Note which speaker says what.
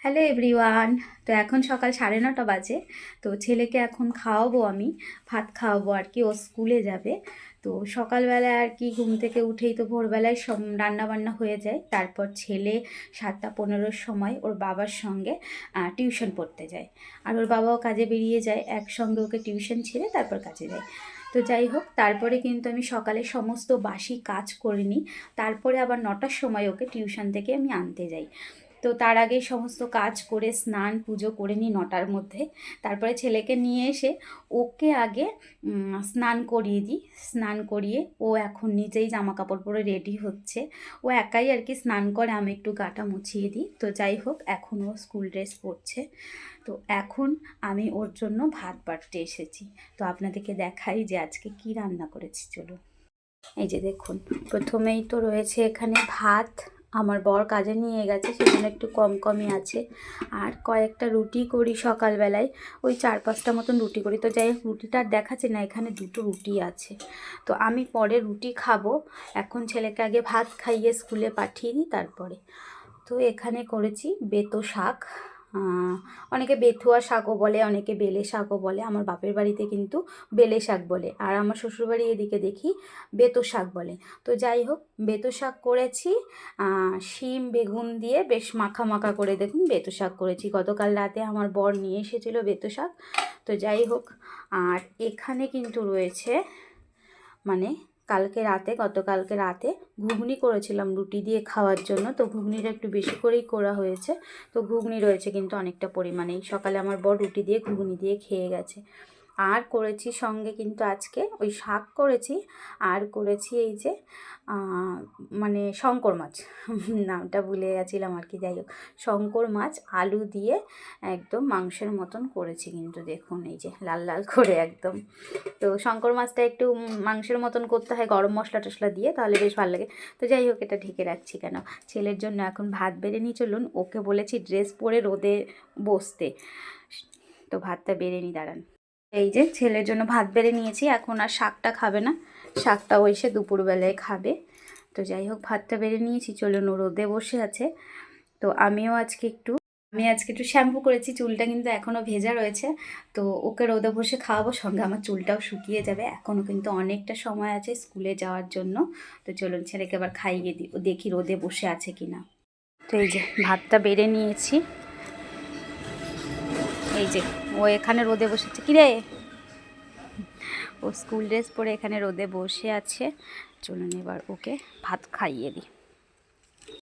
Speaker 1: Hello everyone. তো এখন সকাল 9:30 বাজে। তো ছেলেকে এখন খাওয়াবো, আমি ভাত খাওয়াবো আর কি, ও স্কুলে যাবে। তো সকালবেলায় আর কি ঘুম থেকে উঠেই তো ভোরবেলায় সব রান্নাবান্না হয়ে যায়। তারপর ছেলে 7:15-র সময় ওর বাবার সঙ্গে টিউশন পড়তে যায়। আর ওর বাবাও কাজে বেরিয়ে যায়, একসঙ্গে ওকে টিউশন ছেড়ে তারপর কাজে যায়। তো যাই হোক, তারপরে কিন্তু আমি সকালে সমস্ত বাসি কাজ করে নিই। তারপরে আবার 9টার সময় ওকে টিউশন থেকে আমি আনতে যাই। তো তার আগে সমস্ত কাজ করে স্নান পুজো করে নিই 9টার মধ্যে। তারপরে ছেলেকে নিয়ে এসে ওকে আগে স্নান করিয়ে দিই। স্নান করিয়ে ও এখন নিজেই জামা কাপড় পরে রেডি হচ্ছে। ও একাই আর কি স্নান করে, আমি একটু গাটা মুছিয়ে দিই। তো যাই হোক, এখন ও স্কুল ড্রেস পরছে। তো এখন আমি ওর জন্য ভাত বাড়তে এসেছি। তো আপনাদেরকে দেখাই যে আজকে কি রান্না করেছি, চলুন। এই যে দেখুন, প্রথমেই তো রয়েছে এখানে ভাত। আমার বর কাজে নিয়ে গেছে, সেজন্য একটু কম কমই আছে। আর কয়েকটা রুটি করি সকালবেলায়, ওই 4-5টা মতন রুটি করি। তো যাই হোক, রুটিটা আর দেখাচ্ছে না, এখানে 2টো রুটি আছে। তো আমি পরে রুটি খাবো। এখন ছেলেকে আগে ভাত খাইয়ে স্কুলে পাঠিয়ে দিই তারপরে। তো এখানে করেছি বেতো শাক। অনেকে বেথুয়া শাকও বলে, অনেকে বেলে শাকও বলে। আমার বাপের বাড়িতে কিন্তু বেলে শাক বলে, আর আমার শ্বশুরবাড়ি এদিকে দেখি বেতো শাক বলে। তো যাই হোক, বেতো শাক করেছি শিম বেগুন দিয়ে, বেশ মাখা মাখা করে। দেখুন, বেতো শাক করেছি। গতকাল রাতে আমার বর নিয়ে এসেছিলো বেতো শাক। তো যাই হোক, আর এখানে কিন্তু রয়েছে মানে গতকালকে রাতে ঘুগনি করেছিলাম রুটি দিয়ে খাওয়ার জন্য। তো ঘুগনিটা একটু বেশি করেই করা হয়েছে। তো ঘুগনি রয়েছে কিন্তু অনেকটা পরিমাণেই। সকালে আমার বর রুটি দিয়ে ঘুগনি দিয়ে খেয়ে গেছে। আর করেছি সঙ্গে কিন্তু আজকে ওই শাক করেছি, আর করেছি এই যে মানে শঙ্কর মাছ, নামটা ভুলে গেছিলাম আর কি। যাই হোক, শঙ্কর মাছ আলু দিয়ে একদম মাংসের মতন করেছি কিন্তু। দেখুন, এই যে লাল লাল করে একদম। তো শঙ্কর মাছটা একটু মাংসের মতন করতে হয় গরম মশলা টশলা দিয়ে, তাহলে বেশ ভালো লাগে। তো যাই হোক, এটা ঢেকে রাখছি কেন, ছেলের জন্য এখন ভাত বেড়ে নিয়ে চলুন। ওকে বলেছি ড্রেস পরে রোদে বসতে। তো ভাতটা বেড়ে নিই, দাঁড়ান। এই যে ছেলের জন্য ভাত বেড়ে নিয়েছি, এখন আর শাকটা খাবে না, শাকটা ওই সে দুপুরবেলায় খাবে। তো যাই হোক, ভাতটা বেড়ে নিয়েছি, চলুন। ও রোদে বসে আছে। তো আমি আজকে একটু শ্যাম্পু করেছি, চুলটা কিন্তু এখনও ভেজা রয়েছে। তো ওকে রোদে বসে খাওয়াবো, সঙ্গে আমার চুলটাও শুকিয়ে যাবে। এখনও কিন্তু অনেকটা সময় আছে স্কুলে যাওয়ার জন্য। তো চলুন, ছেলেকে আবার খাইয়ে দিই, দেখি রোদে বসে আছে কিনা। তো এই যে ভাতটা বেড়ে নিয়েছি। এই যে ও এখানে রোদে বসেছে। কিরে, ও স্কুল ড্রেস পরে এখানে রোদে বসে আছে। চলুন এবার ওকে ভাত খাইয়ে দিই।